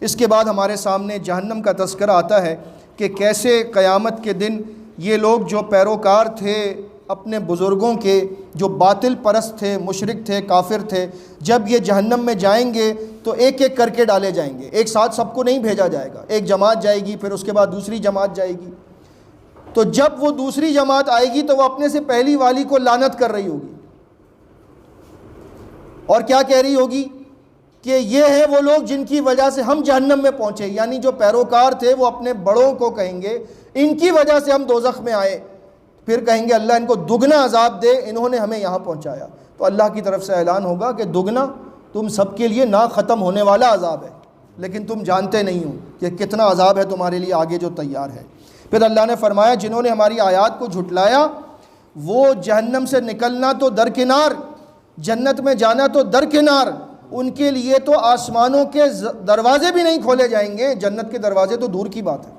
اس کے بعد ہمارے سامنے جہنم کا تذکرہ آتا ہے کہ کیسے قیامت کے دن یہ لوگ جو پیروکار تھے اپنے بزرگوں کے، جو باطل پرست تھے، مشرک تھے، کافر تھے، جب یہ جہنم میں جائیں گے تو ایک ایک کر کے ڈالے جائیں گے، ایک ساتھ سب کو نہیں بھیجا جائے گا، ایک جماعت جائے گی، پھر اس کے بعد دوسری جماعت جائے گی۔ تو جب وہ دوسری جماعت آئے گی تو وہ اپنے سے پہلی والی کو لعنت کر رہی ہوگی، اور کیا کہہ رہی ہوگی کہ یہ ہیں وہ لوگ جن کی وجہ سے ہم جہنم میں پہنچے، یعنی جو پیروکار تھے وہ اپنے بڑوں کو کہیں گے ان کی وجہ سے ہم دوزخ میں آئے، پھر کہیں گے اللہ ان کو دگنا عذاب دے، انہوں نے ہمیں یہاں پہنچایا۔ تو اللہ کی طرف سے اعلان ہوگا کہ دگنا تم سب کے لیے نہ ختم ہونے والا عذاب ہے، لیکن تم جانتے نہیں ہو کہ کتنا عذاب ہے تمہارے لیے آگے جو تیار ہے۔ پھر اللہ نے فرمایا جنہوں نے ہماری آیات کو جھٹلایا وہ جہنم سے نکلنا تو درکنار، جنت میں جانا تو درکنار، ان کے لیے تو آسمانوں کے دروازے بھی نہیں کھولے جائیں گے، جنت کے دروازے تو دور کی بات ہے۔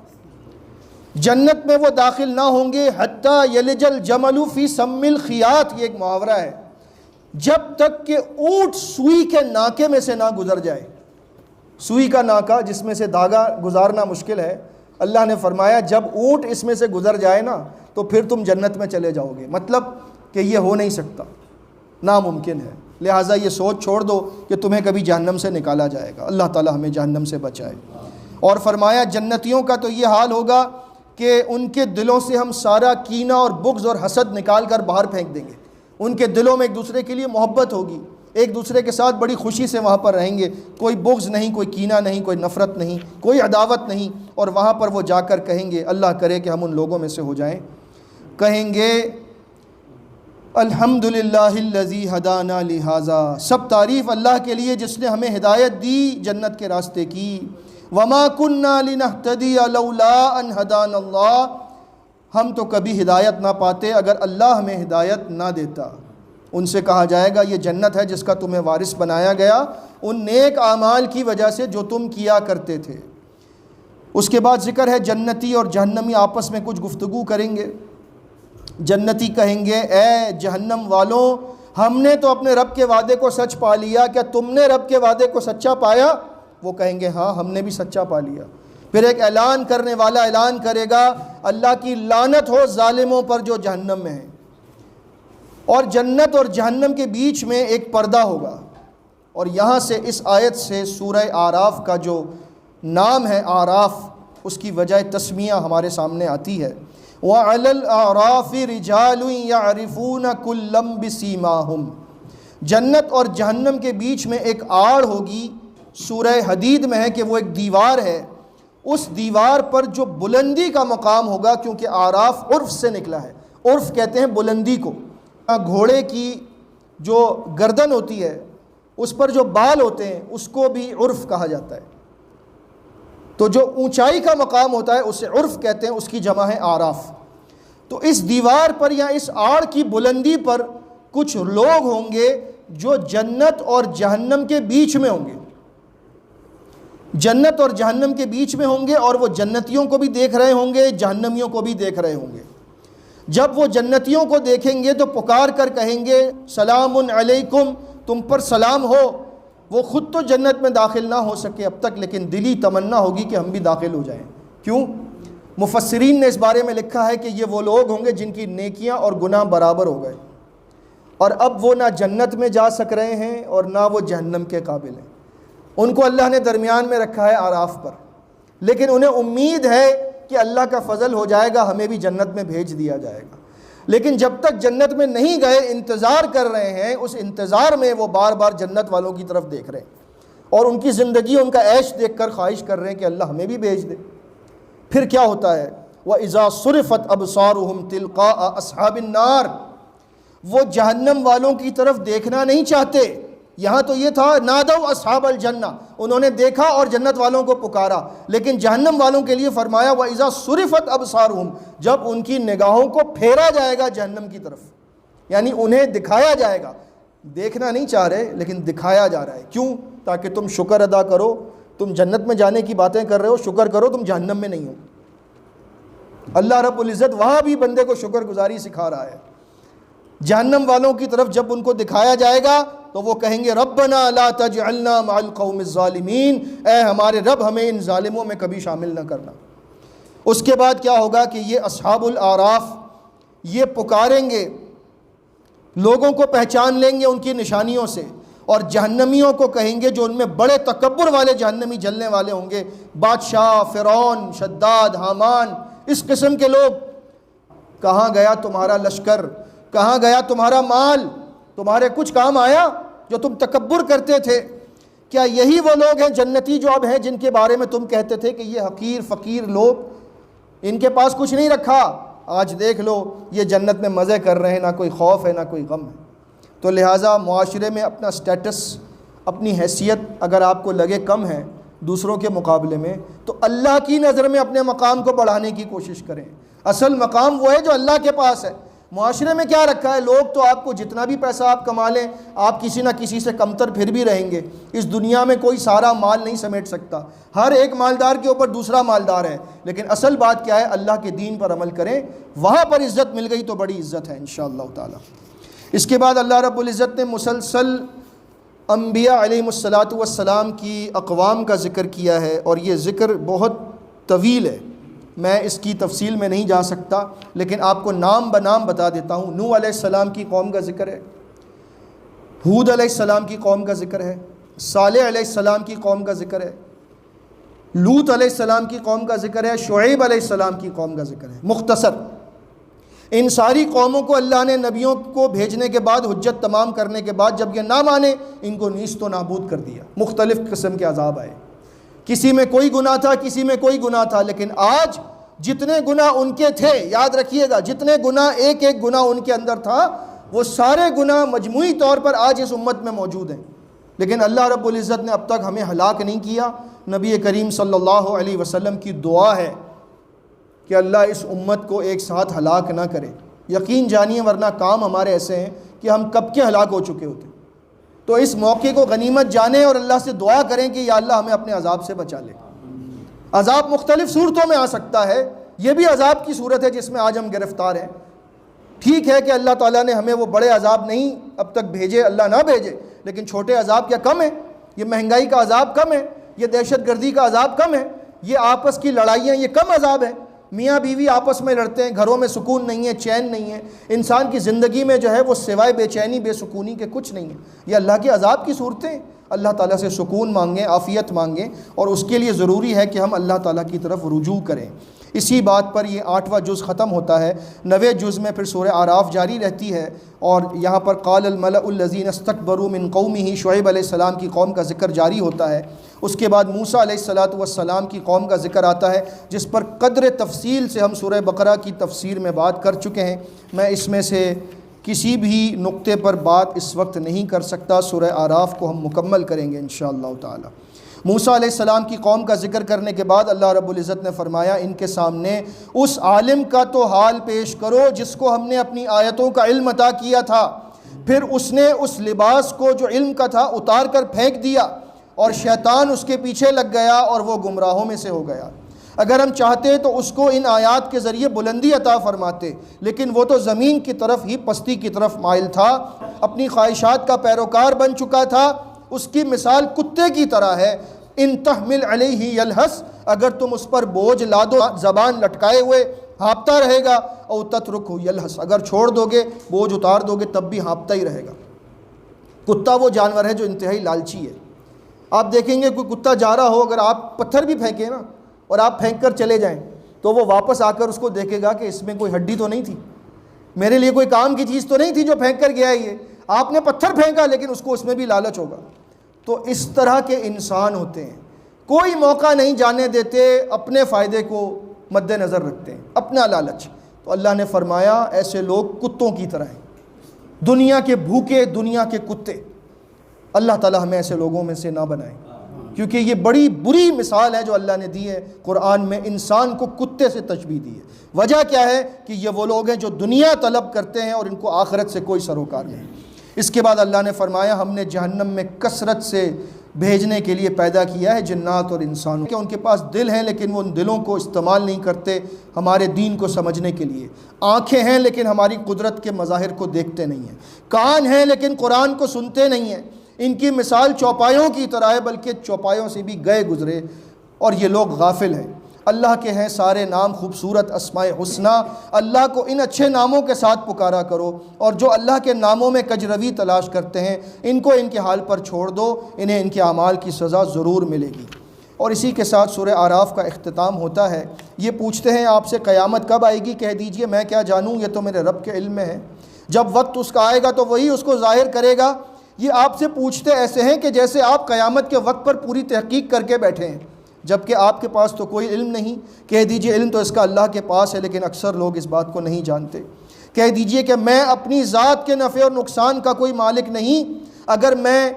جنت میں وہ داخل نہ ہوں گے حتیٰ یلج الجمل فی سم الخیاط، یہ ایک محاورہ ہے، جب تک کہ اونٹ سوئی کے ناکے میں سے نہ گزر جائے۔ سوئی کا ناکا جس میں سے دھاگا گزارنا مشکل ہے، اللہ نے فرمایا جب اونٹ اس میں سے گزر جائے نا تو پھر تم جنت میں چلے جاؤ گے، مطلب کہ یہ ہو نہیں سکتا، ناممکن ہے، لہٰذا یہ سوچ چھوڑ دو کہ تمہیں کبھی جہنم سے نکالا جائے گا۔ اللہ تعالی ہمیں جہنم سے بچائے۔ اور فرمایا جنتیوں کا تو یہ حال ہوگا کہ ان کے دلوں سے ہم سارا کینہ اور بغض اور حسد نکال کر باہر پھینک دیں گے، ان کے دلوں میں ایک دوسرے کے لیے محبت ہوگی، ایک دوسرے کے ساتھ بڑی خوشی سے وہاں پر رہیں گے، کوئی بغض نہیں، کوئی کینہ نہیں، کوئی نفرت نہیں، کوئی عداوت نہیں، اور وہاں پر وہ جا کر کہیں گے، اللہ کرے کہ ہم ان لوگوں میں سے ہو جائیں، کہیں گے الحمدللہ الذی ہدانا لہذا، سب تعریف اللہ کے لیے جس نے ہمیں ہدایت دی جنت کے راستے کی، وما کننا لنہتدی لولا ان ہدانا اللہ، ہم تو کبھی ہدایت نہ پاتے اگر اللہ ہمیں ہدایت نہ دیتا۔ ان سے کہا جائے گا یہ جنت ہے جس کا تمہیں وارث بنایا گیا ان نیک اعمال کی وجہ سے جو تم کیا کرتے تھے۔ اس کے بعد ذکر ہے جنتی اور جہنمی آپس میں کچھ گفتگو کریں گے۔ جنتی کہیں گے اے جہنم والوں، ہم نے تو اپنے رب کے وعدے کو سچ پا لیا، کیا تم نے رب کے وعدے کو سچا پایا؟ وہ کہیں گے ہاں ہم نے بھی سچا پا لیا۔ پھر ایک اعلان کرنے والا اعلان کرے گا اللہ کی لعنت ہو ظالموں پر جو جہنم میں ہیں، اور جنت اور جہنم کے بیچ میں ایک پردہ ہوگا۔ اور یہاں سے اس آیت سے سورہ اعراف کا جو نام ہے اعراف، اس کی وجہ تسمیہ ہمارے سامنے آتی ہے، وَعَلَى الْأَعْرَافِ رِجَالٌ يَعْرِفُونَ كُلًّا بِسِيمَاهُمْ، جنت اور جہنم کے بیچ میں ایک آڑ ہوگی، سورہ حدید میں ہے کہ وہ ایک دیوار ہے، اس دیوار پر جو بلندی کا مقام ہوگا، کیونکہ اعراف عرف سے نکلا ہے، عرف کہتے ہیں بلندی کو، گھوڑے کی جو گردن ہوتی ہے اس پر جو بال ہوتے ہیں اس کو بھی عرف کہا جاتا ہے، تو جو اونچائی کا مقام ہوتا ہے اسے عرف کہتے ہیں، اس کی جمع ہے اعراف۔ تو اس دیوار پر یا اس آڑ کی بلندی پر کچھ لوگ ہوں گے جو جنت اور جہنم کے بیچ میں ہوں گے، جنت اور جہنم کے بیچ میں ہوں گے، اور وہ جنتیوں کو بھی دیکھ رہے ہوں گے، جہنمیوں کو بھی دیکھ رہے ہوں گے۔ جب وہ جنتیوں کو دیکھیں گے تو پکار کر کہیں گے سلام علیکم، تم پر سلام ہو۔ وہ خود تو جنت میں داخل نہ ہو سکے اب تک، لیکن دلی تمنا ہوگی کہ ہم بھی داخل ہو جائیں۔ کیوں؟ مفسرین نے اس بارے میں لکھا ہے کہ یہ وہ لوگ ہوں گے جن کی نیکیاں اور گناہ برابر ہو گئے، اور اب وہ نہ جنت میں جا سک رہے ہیں اور نہ وہ جہنم کے قابل ہیں، ان کو اللہ نے درمیان میں رکھا ہے اعراف پر، لیکن انہیں امید ہے کہ اللہ کا فضل ہو جائے گا، ہمیں بھی جنت میں بھیج دیا جائے گا۔ لیکن جب تک جنت میں نہیں گئے انتظار کر رہے ہیں، اس انتظار میں وہ بار بار جنت والوں کی طرف دیکھ رہے ہیں اور ان کی زندگی، ان کا عیش دیکھ کر خواہش کر رہے ہیں کہ اللہ ہمیں بھی بھیج دے۔ پھر کیا ہوتا ہے؟ وَإِذَا صُرِفَتْ أَبْصَارُهُمْ تِلْقَاءَ أَصْحَابِ النَّارِ، وہ جہنم والوں کی طرف دیکھنا نہیں چاہتے۔ یہاں تو یہ تھا نادوا اصحاب الجنہ، انہوں نے دیکھا اور جنت والوں کو پکارا، لیکن جہنم والوں کے لیے فرمایا وَإِذَا صُرِفَتْ أَبْصَارُهُمْ، جب ان کی نگاہوں کو پھیرا جائے گا جہنم کی طرف، یعنی انہیں دکھایا جائے گا، دیکھنا نہیں چاہ رہے لیکن دکھایا جا رہا ہے۔ کیوں؟ تاکہ تم شکر ادا کرو، تم جنت میں جانے کی باتیں کر رہے ہو، شکر کرو تم جہنم میں نہیں ہو۔ اللہ رب العزت وہاں بھی بندے کو شکر گزاری سکھا رہا ہے۔ جہنم والوں کی طرف جب ان کو دکھایا جائے گا تو وہ کہیں گے ربنا لا تجعلنا مع القوم الظالمین، اے ہمارے رب ہمیں ان ظالموں میں کبھی شامل نہ کرنا۔ اس کے بعد کیا ہوگا کہ یہ اصحاب الاعراف یہ پکاریں گے، لوگوں کو پہچان لیں گے ان کی نشانیوں سے، اور جہنمیوں کو کہیں گے جو ان میں بڑے تکبر والے جہنمی جلنے والے ہوں گے، بادشاہ، فرعون، شداد، حامان، اس قسم کے لوگ، کہاں گیا تمہارا لشکر، کہاں گیا تمہارا مال، تمہارے کچھ کام آیا جو تم تکبر کرتے تھے؟ کیا یہی وہ لوگ ہیں جنتی جو اب ہیں جن کے بارے میں تم کہتے تھے کہ یہ حقیر فقیر لوگ، ان کے پاس کچھ نہیں رکھا، آج دیکھ لو یہ جنت میں مزے کر رہے ہیں، نہ کوئی خوف ہے نہ کوئی غم ہے۔ تو لہٰذا معاشرے میں اپنا سٹیٹس، اپنی حیثیت اگر آپ کو لگے کم ہے دوسروں کے مقابلے میں، تو اللہ کی نظر میں اپنے مقام کو بڑھانے کی کوشش کریں۔ اصل مقام وہ ہے جو اللہ کے پاس ہے۔ معاشرے میں کیا رکھا ہے؟ لوگ تو آپ کو جتنا بھی پیسہ آپ کما لیں، آپ کسی نہ کسی سے کمتر پھر بھی رہیں گے۔ اس دنیا میں کوئی سارا مال نہیں سمیٹ سکتا، ہر ایک مالدار کے اوپر دوسرا مالدار ہے، لیکن اصل بات کیا ہے؟ اللہ کے دین پر عمل کریں، وہاں پر عزت مل گئی تو بڑی عزت ہے انشاءاللہ تعالی۔ اس کے بعد اللہ رب العزت نے مسلسل انبیاء علیہم الصلاۃ والسلام کی اقوام کا ذکر کیا ہے، اور یہ ذکر بہت طویل ہے، میں اس کی تفصیل میں نہیں جا سکتا، لیکن آپ کو نام بنام بتا دیتا ہوں۔ نوح علیہ السلام کی قوم کا ذکر ہے، ہود علیہ السلام کی قوم کا ذکر ہے، صالح علیہ السلام کی قوم کا ذکر ہے، لوط علیہ السلام کی قوم کا ذکر ہے، شعیب علیہ السلام کی قوم کا ذکر ہے۔ مختصر ان ساری قوموں کو اللہ نے نبیوں کو بھیجنے کے بعد، حجت تمام کرنے کے بعد، جب یہ نہ مانے، ان کو نیست و نابود کر دیا، مختلف قسم کے عذاب آئے، کسی میں کوئی گناہ تھا، کسی میں کوئی گناہ تھا، لیکن آج جتنے گناہ ان کے تھے، یاد رکھیے گا، جتنے گناہ ایک ایک گناہ ان کے اندر تھا، وہ سارے گناہ مجموعی طور پر آج اس امت میں موجود ہیں، لیکن اللہ رب العزت نے اب تک ہمیں ہلاک نہیں کیا۔ نبی کریم صلی اللہ علیہ وسلم کی دعا ہے کہ اللہ اس امت کو ایک ساتھ ہلاک نہ کرے، یقین جانیے، ورنہ کام ہمارے ایسے ہیں کہ ہم کب کے ہلاک ہو چکے ہوتے۔ تو اس موقع کو غنیمت جانیں اور اللہ سے دعا کریں کہ یا اللہ ہمیں اپنے عذاب سے بچا لے۔ عذاب مختلف صورتوں میں آ سکتا ہے، یہ بھی عذاب کی صورت ہے جس میں آج ہم گرفتار ہیں۔ ٹھیک ہے کہ اللہ تعالیٰ نے ہمیں وہ بڑے عذاب نہیں اب تک بھیجے، اللہ نہ بھیجے، لیکن چھوٹے عذاب کیا کم ہیں؟ یہ مہنگائی کا عذاب کم ہے، یہ دہشت گردی کا عذاب کم ہے، یہ آپس کی لڑائیاں یہ کم عذاب ہیں۔ میاں بیوی آپس میں لڑتے ہیں، گھروں میں سکون نہیں ہے، چین نہیں ہے، انسان کی زندگی میں جو ہے وہ سوائے بے چینی بے سکونی کے کچھ نہیں ہے۔ یہ اللہ کے عذاب کی صورتیں۔ اللہ تعالیٰ سے سکون مانگیں، عافیت مانگیں، اور اس کے لیے ضروری ہے کہ ہم اللہ تعالیٰ کی طرف رجوع کریں۔ اسی بات پر یہ 8واں جز ختم ہوتا ہے۔ 9ویں جز میں پھر سورہ اعراف جاری رہتی ہے، اور یہاں پر قال الملأ الذین استکبروا من قومہ، شعیب علیہ السلام کی قوم کا ذکر جاری ہوتا ہے۔ اس کے بعد موسیٰ علیہ السلام کی قوم کا ذکر آتا ہے، جس پر قدر تفصیل سے ہم سورہ بقرہ کی تفسیر میں بات کر چکے ہیں۔ میں اس میں سے کسی بھی نقطے پر بات اس وقت نہیں کر سکتا، سورہ اعراف کو ہم مکمل کریں گے انشاءاللہ تعالی۔ موسیٰ علیہ السلام کی قوم کا ذکر کرنے کے بعد اللہ رب العزت نے فرمایا ان کے سامنے اس عالم کا تو حال پیش کرو جس کو ہم نے اپنی آیتوں کا علم عطا کیا تھا، پھر اس نے اس لباس کو جو علم کا تھا اتار کر پھینک دیا، اور شیطان اس کے پیچھے لگ گیا اور وہ گمراہوں میں سے ہو گیا۔ اگر ہم چاہتے تو اس کو ان آیات کے ذریعے بلندی عطا فرماتے، لیکن وہ تو زمین کی طرف ہی، پستی کی طرف مائل تھا، اپنی خواہشات کا پیروکار بن چکا تھا۔ اس کی مثال کتے کی طرح ہے، ان تحمل علیہ یلہس، اگر تم اس پر بوجھ لا دو زبان لٹکائے ہوئے ہانپتا رہے گا، او تترکہ یلہس، اگر چھوڑ دو گے بوجھ اتار دو گے تب بھی ہانپتا ہی رہے گا۔ کتا وہ جانور ہے جو انتہائی لالچی ہے۔ آپ دیکھیں گے کوئی کتا جا رہا ہو، اگر آپ پتھر بھی پھینکیں نا اور آپ پھینک کر چلے جائیں تو وہ واپس آ کر اس کو دیکھے گا کہ اس میں کوئی ہڈی تو نہیں تھی، میرے لیے کوئی کام کی چیز تو نہیں تھی جو پھینک کر گیا ہے یہ۔ آپ نے پتھر پھینکا لیکن اس کو اس میں بھی لالچ ہوگا۔ تو اس طرح کے انسان ہوتے ہیں، کوئی موقع نہیں جانے دیتے، اپنے فائدے کو مد نظر رکھتے ہیں، اپنا لالچ۔ تو اللہ نے فرمایا ایسے لوگ کتوں کی طرح ہیں، دنیا کے بھوکے، دنیا کے کتے۔ اللہ تعالی ہمیں ایسے لوگوں میں سے نہ بنائے، کیونکہ یہ بڑی بری مثال ہے جو اللہ نے دی ہے قرآن میں، انسان کو کتے سے تشبیہ دی ہے۔ وجہ کیا ہے کہ یہ وہ لوگ ہیں جو دنیا طلب کرتے ہیں اور ان کو آخرت سے کوئی سروکار نہیں۔ اس کے بعد اللہ نے فرمایا ہم نے جہنم میں کثرت سے بھیجنے کے لیے پیدا کیا ہے جنات اور انسانوں کہ ان کے پاس دل ہیں لیکن وہ ان دلوں کو استعمال نہیں کرتے ہمارے دین کو سمجھنے کے لیے، آنکھیں ہیں لیکن ہماری قدرت کے مظاہر کو دیکھتے نہیں ہیں، کان ہیں لیکن قرآن کو سنتے نہیں ہیں، ان کی مثال چوپایوں کی طرح ہے بلکہ چوپایوں سے بھی گئے گزرے، اور یہ لوگ غافل ہیں۔ اللہ کے ہیں سارے نام خوبصورت، اسماء حسنہ، اللہ کو ان اچھے ناموں کے ساتھ پکارا کرو، اور جو اللہ کے ناموں میں کجروی تلاش کرتے ہیں ان کو ان کے حال پر چھوڑ دو، انہیں ان کے اعمال کی سزا ضرور ملے گی۔ اور اسی کے ساتھ سورہ اعراف کا اختتام ہوتا ہے۔ یہ پوچھتے ہیں آپ سے قیامت کب آئے گی، کہہ دیجئے میں کیا جانوں، یہ تو میرے رب کے علم میں ہے، جب وقت اس کا آئے گا تو وہی اس کو ظاہر کرے گا۔ یہ آپ سے پوچھتے ایسے ہیں کہ جیسے آپ قیامت کے وقت پر پوری تحقیق کر کے بیٹھے ہیں، جبکہ آپ کے پاس تو کوئی علم نہیں۔ کہہ دیجئے علم تو اس کا اللہ کے پاس ہے، لیکن اکثر لوگ اس بات کو نہیں جانتے۔ کہہ دیجئے کہ میں اپنی ذات کے نفع اور نقصان کا کوئی مالک نہیں، اگر میں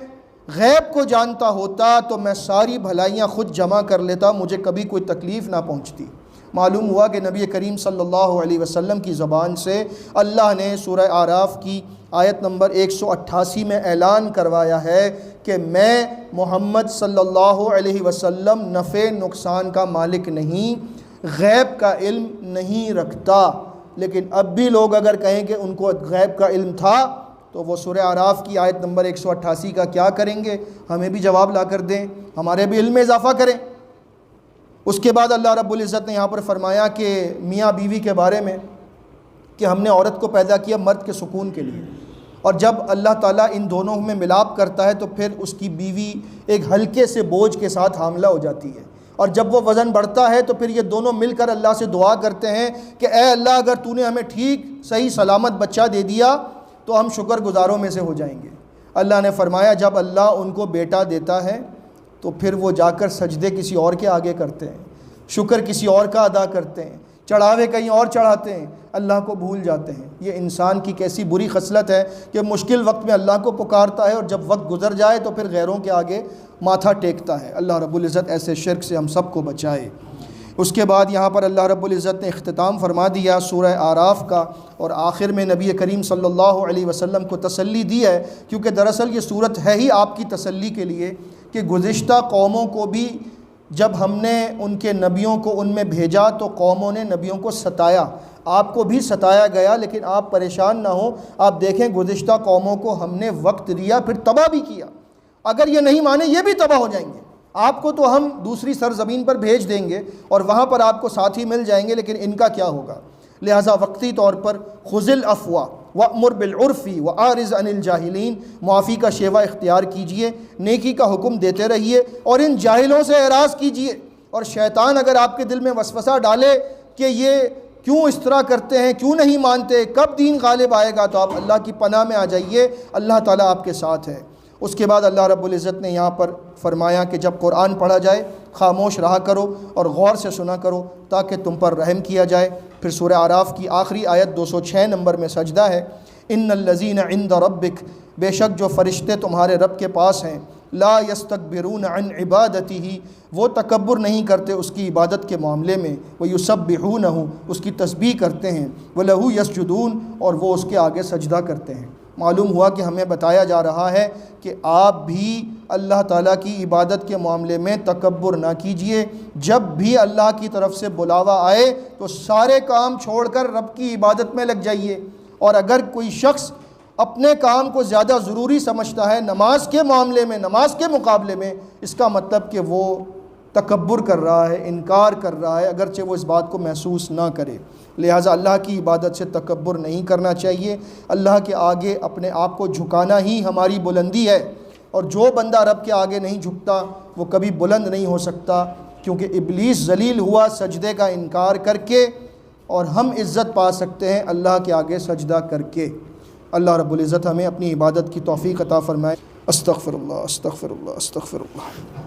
غیب کو جانتا ہوتا تو میں ساری بھلائیاں خود جمع کر لیتا، مجھے کبھی کوئی تکلیف نہ پہنچتی۔ معلوم ہوا کہ نبی کریم صلی اللہ علیہ وسلم کی زبان سے اللہ نے سورہ اعراف کی آیت نمبر 188 میں اعلان کروایا ہے کہ میں محمد صلی اللہ علیہ وسلم نفع نقصان کا مالک نہیں، غیب کا علم نہیں رکھتا۔ لیکن اب بھی لوگ اگر کہیں کہ ان کو غیب کا علم تھا تو وہ سورہ اعراف کی آیت نمبر 188 کا کیا کریں گے؟ ہمیں بھی جواب لا کر دیں، ہمارے بھی علم میں اضافہ کریں۔ اس کے بعد اللہ رب العزت نے یہاں پر فرمایا کہ میاں بیوی کے بارے میں کہ ہم نے عورت کو پیدا کیا مرد کے سکون کے لیے، اور جب اللہ تعالیٰ ان دونوں میں ملاپ کرتا ہے تو پھر اس کی بیوی ایک ہلکے سے بوجھ کے ساتھ حاملہ ہو جاتی ہے، اور جب وہ وزن بڑھتا ہے تو پھر یہ دونوں مل کر اللہ سے دعا کرتے ہیں کہ اے اللہ اگر تو نے ہمیں ٹھیک صحیح سلامت بچہ دے دیا تو ہم شکر گزاروں میں سے ہو جائیں گے۔ اللہ نے فرمایا جب اللہ ان کو بیٹا دیتا ہے تو پھر وہ جا کر سجدے کسی اور کے آگے کرتے ہیں، شکر کسی اور کا ادا کرتے ہیں، چڑھاوے کہیں اور چڑھاتے ہیں، اللہ کو بھول جاتے ہیں۔ یہ انسان کی کیسی بری خصلت ہے کہ مشکل وقت میں اللہ کو پکارتا ہے اور جب وقت گزر جائے تو پھر غیروں کے آگے ماتھا ٹیکتا ہے۔ اللہ رب العزت ایسے شرک سے ہم سب کو بچائے۔ اس کے بعد یہاں پر اللہ رب العزت نے اختتام فرما دیا سورہ اعراف کا، اور آخر میں نبی کریم صلی اللہ علیہ وسلم کو تسلی دی ہے، کیونکہ دراصل یہ صورت ہے ہی آپ کی تسلی کے لیے کہ گزشتہ قوموں کو بھی جب ہم نے ان کے نبیوں کو ان میں بھیجا تو قوموں نے نبیوں کو ستایا، آپ کو بھی ستایا گیا، لیکن آپ پریشان نہ ہوں۔ آپ دیکھیں گزشتہ قوموں کو ہم نے وقت دیا پھر تباہ بھی کیا، اگر یہ نہیں مانے یہ بھی تباہ ہو جائیں گے۔ آپ کو تو ہم دوسری سرزمین پر بھیج دیں گے اور وہاں پر آپ کو ساتھی مل جائیں گے، لیکن ان کا کیا ہوگا؟ لہٰذا وقتی طور پر خذ العفو وأمر بالعرف وأعرض عن الجاہلین، معافی کا شیوہ اختیار کیجئے، نیکی کا حکم دیتے رہیے اور ان جاہلوں سے اعراض کیجئے۔ اور شیطان اگر آپ کے دل میں وسوسہ ڈالے کہ یہ کیوں اس طرح کرتے ہیں، کیوں نہیں مانتے، کب دین غالب آئے گا، تو آپ اللہ کی پناہ میں آ جائیے، اللہ تعالیٰ آپ کے ساتھ ہے۔ اس کے بعد اللہ رب العزت نے یہاں پر فرمایا کہ جب قرآن پڑھا جائے خاموش رہا کرو اور غور سے سنا کرو تاکہ تم پر رحم کیا جائے۔ پھر سورہ اعراف کی آخری آیت 206 نمبر میں سجدہ ہے، ان الذین عند ربک، بے شک جو فرشتے تمہارے رب کے پاس ہیں، لا یستکبرون عن عبادتہ، وہ تکبر نہیں کرتے اس کی عبادت کے معاملے میں، ویسبحونہ، اس کی تسبیح کرتے ہیں، ولہ یسجدون، اور وہ اس کے آگے سجدہ کرتے ہیں۔ معلوم ہوا کہ ہمیں بتایا جا رہا ہے کہ آپ بھی اللہ تعالیٰ کی عبادت کے معاملے میں تکبر نہ کیجئے۔ جب بھی اللہ کی طرف سے بلاوا آئے تو سارے کام چھوڑ کر رب کی عبادت میں لگ جائیے، اور اگر کوئی شخص اپنے کام کو زیادہ ضروری سمجھتا ہے نماز کے معاملے میں، نماز کے مقابلے میں، اس کا مطلب کہ وہ تکبر کر رہا ہے، انکار کر رہا ہے، اگرچہ وہ اس بات کو محسوس نہ کرے۔ لہٰذا اللہ کی عبادت سے تکبر نہیں کرنا چاہیے، اللہ کے آگے اپنے آپ کو جھکانا ہی ہماری بلندی ہے، اور جو بندہ رب کے آگے نہیں جھکتا وہ کبھی بلند نہیں ہو سکتا، کیونکہ ابلیس ذلیل ہوا سجدے کا انکار کر کے، اور ہم عزت پا سکتے ہیں اللہ کے آگے سجدہ کر کے۔ اللہ رب العزت ہمیں اپنی عبادت کی توفیق عطا فرمائے۔ استغفر اللہ استغفر اللہ استغفر اللہ۔